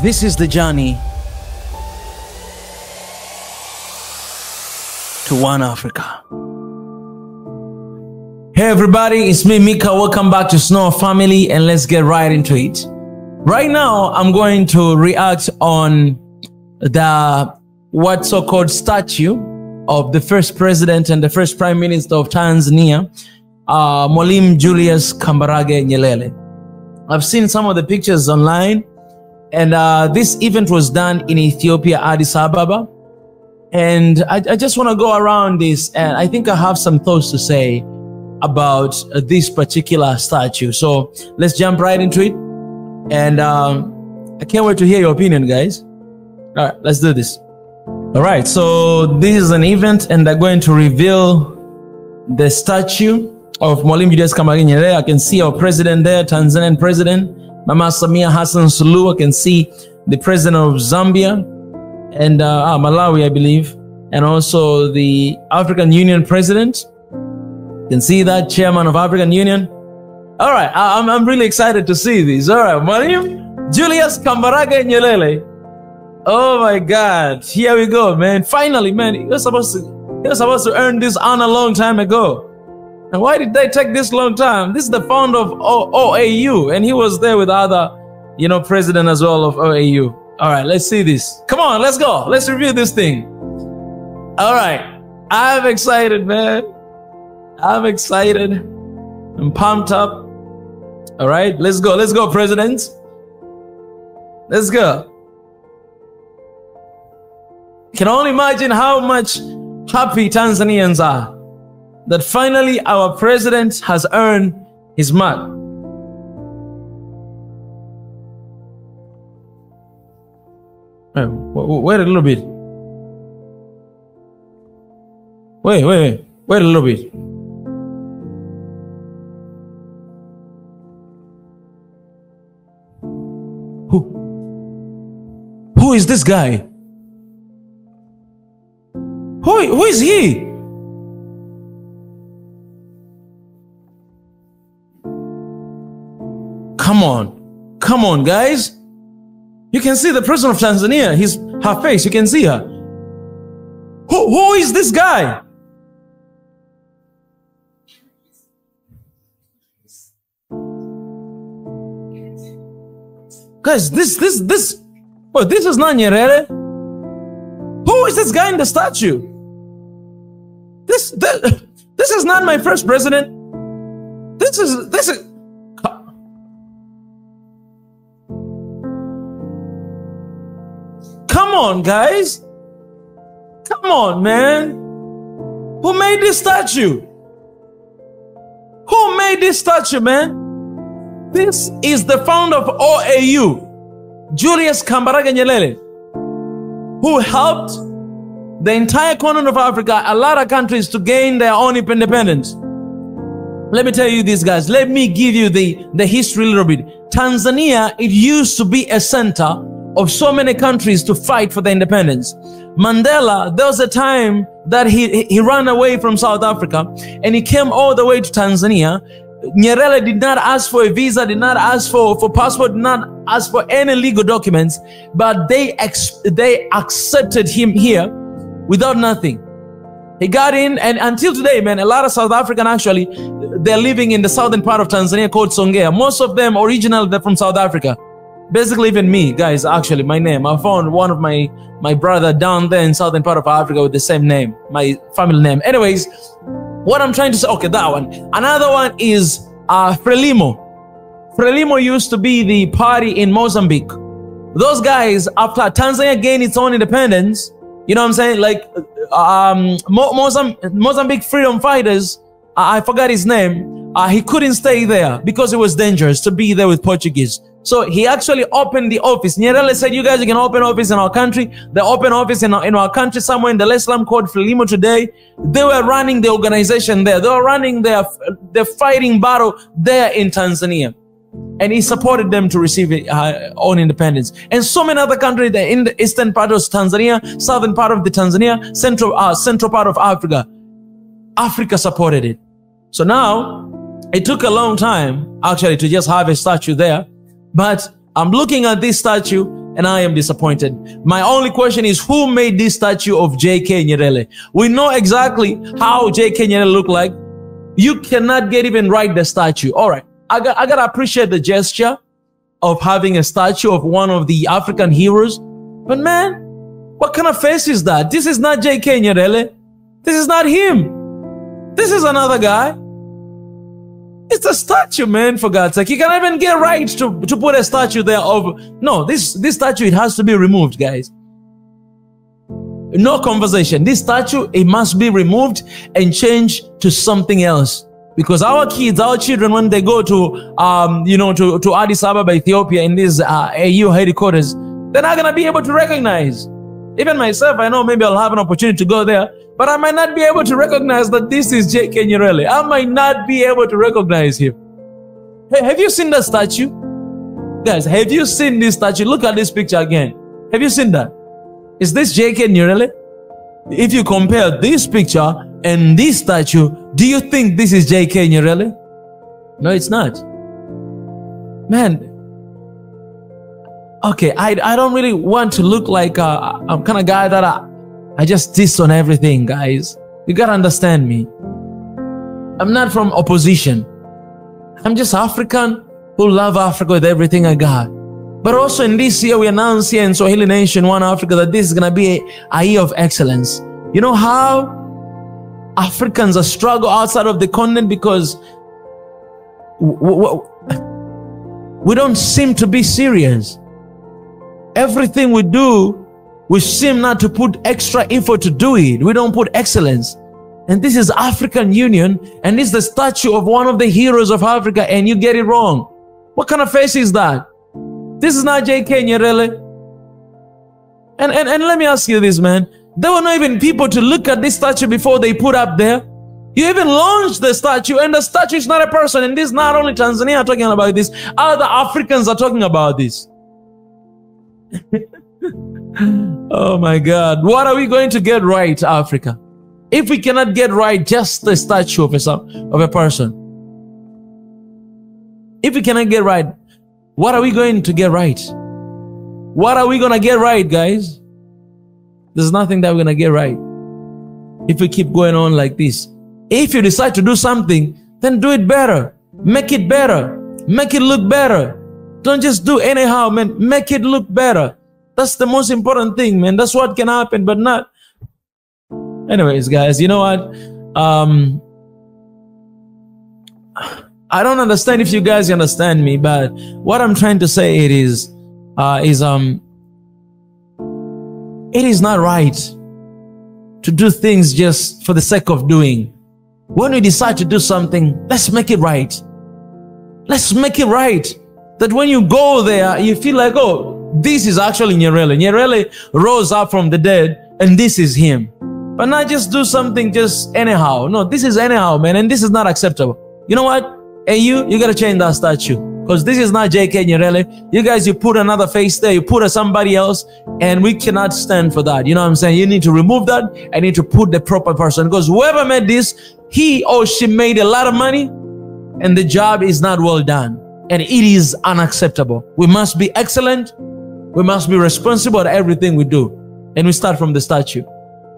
This is the journey to one Africa. Hey everybody, it's me Mika. Welcome back to SNOA family, and let's get right into it. Right now, I'm going to react on the what so-called statue of the first president and the first prime minister of Tanzania, Mwalimu Julius Kambarage Nyerere. I've seen some of the pictures online, and this event was done in Ethiopia, Addis Ababa. And I just want to go around this, and I think I have some thoughts to say about this particular statue. So let's jump right into it. And I can't wait to hear your opinion, guys. All right, let's do this. All right, so this is an event, and they're going to reveal the statue of Mwalimu Julius Kambarage Nyerere. I can see our president there, Tanzanian president, Mama Samia Hassan Suluhu. I can see the president of Zambia and Malawi, I believe, and also the African Union president. You can see that chairman of African Union. All right, I'm really excited to see this. All right, Mwalimu Julius Kambarage Nyerere. Oh my God, here we go, man. Finally, man, he was supposed to earn this honor a long time ago. And why did they take this long time? This is the founder of OAU, and he was there with other, president as well of OAU. All right, let's see this. Come on, let's go. Let's review this thing. All right, I'm excited, man. I'm excited. I'm pumped up. All right, let's go. Let's go, president. Let's go. Can only imagine how much happy Tanzanians are that finally our president has earned his mark. Wait a little bit. Wait a little bit. Who is this guy? Who is he? Come on, guys. You can see the president of Tanzania. Her face. You can see her. Who is this guy? Guys, this is not Nyerere. Who is this guy in the statue? This is not my first president. This is. Come on, guys. Come on, man. Who made this statue? Who made this statue, man? This is the founder of OAU, Julius Kambarage Nyerere, who helped the entire continent of Africa, a lot of countries, to gain their own independence. Let me tell you this, guys. Let me give you the history a little bit. Tanzania, it used to be a center of so many countries to fight for their independence. Mandela, there was a time that he ran away from South Africa and he came all the way to Tanzania. Nyerere did not ask for a visa, did not ask for passport, did not ask for any legal documents, but they accepted him here without nothing. He got in, and until today, man, a lot of South African, actually, they're living in the southern part of Tanzania called Songea. Most of them originally, they're from South Africa. Basically, even me, guys, actually, my name. I found one of my brother down there in southern part of Africa with the same name, my family name. Anyways, what I'm trying to say, okay, that one. Another one is Frelimo. Frelimo used to be the party in Mozambique. Those guys, after Tanzania gained its own independence, you know what I'm saying? Like Mozambique freedom fighters, I forgot his name. He couldn't stay there because it was dangerous to be there with Portuguese. So he actually opened the office. Nyerere said, you guys, you can open office in our country. They open office in our country somewhere in the Islam called Frelimo today. They were running the organization there. They were running their fighting battle there in Tanzania. And he supported them to receive own independence. And so many other countries in the eastern part of Tanzania, southern part of the Tanzania, central part of Africa. Africa supported it. So now, it took a long time, actually, to just have a statue there. But I'm looking at this statue, and I am disappointed. My only question is, who made this statue of J.K. Nyerere? We know exactly how J.K. Nyerere looked like. You cannot get even right the statue. All right, I gotta appreciate the gesture of having a statue of one of the African heroes. But man, what kind of face is that? This is not J.K. Nyerere. This is not him. This is another guy. It's a statue, man, for God's sake. You can't even get right to put a statue there of... No, this statue, it has to be removed, guys. No conversation. This statue, it must be removed and changed to something else. Because our kids, our children, when they go to, you know, to Addis Ababa, Ethiopia, in these AU headquarters, they're not going to be able to recognize. Even myself, I know maybe I'll have an opportunity to go there, but I might not be able to recognize that this is J.K. Nyerere. I might not be able to recognize him. Hey, have you seen that statue? Guys, have you seen this statue? Look at this picture again. Have you seen that? Is this J.K. Nyerere? If you compare this picture and this statue, do you think this is J.K. Nyerere? No, it's not. Man, okay, I don't really want to look like I'm kind of guy that I just diss on everything, guys. You gotta understand me. I'm not from opposition. I'm just African who love Africa with everything I got. But also in this year, we announce here in Swahili Nation, One Africa, that this is gonna be a year of excellence. You know how Africans are struggle outside of the continent because we don't seem to be serious. Everything we do, we seem not to put extra effort to do it. We don't put excellence. And this is African Union, and this is the statue of one of the heroes of Africa, and you get it wrong. What kind of face is that? This is not J.K. Nyerere. And let me ask you this, man. There were not even people to look at this statue before they put up there. You even launched the statue, and the statue is not a person. And this is not only Tanzania talking about this, other Africans are talking about this. Oh my God. What are we going to get right, Africa? If we cannot get right just the statue of a person. If we cannot get right, what are we going to get right? What are we going to get right, guys? There's nothing that we're going to get right if we keep going on like this. If you decide to do something, then do it better. Make it better. Make it look better. Don't just do anyhow, man. Make it look better. That's the most important thing, man. That's what can happen, but not. Anyways, guys, you know what? I don't understand if you guys understand me, but what I'm trying to say it is not right to do things just for the sake of doing. When we decide to do something, let's make it right. Let's make it right. That when you go there, you feel like, oh, this is actually Nyerere. Nyerere rose up from the dead, and this is him. But not just do something just anyhow. No, this is anyhow, man, and this is not acceptable. You know what? Hey, you gotta change that statue, because this is not J.K. Nyerere. You guys, you put another face there, you put somebody else, and we cannot stand for that. You know what I'm saying? You need to remove that. I need to put the proper person, because whoever made this, he or she made a lot of money, and the job is not well done. And it is unacceptable. We must be excellent. We must be responsible at everything we do. And we start from the statue.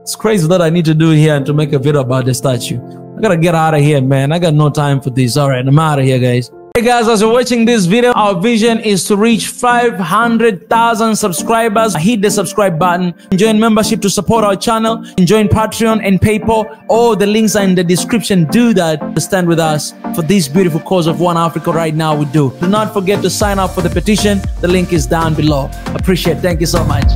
It's crazy that I need to do it here and to make a video about the statue. I gotta get out of here, man. I got no time for this. All right, I'm out of here, guys. Hey guys, as you're watching this video, our vision is to reach 500,000 subscribers. Hit the subscribe button. Join membership to support our channel. Join Patreon and PayPal. All the links are in the description. Do that to stand with us for this beautiful cause of One Africa right now. We do. Do not forget to sign up for the petition. The link is down below. Appreciate it. Thank you so much.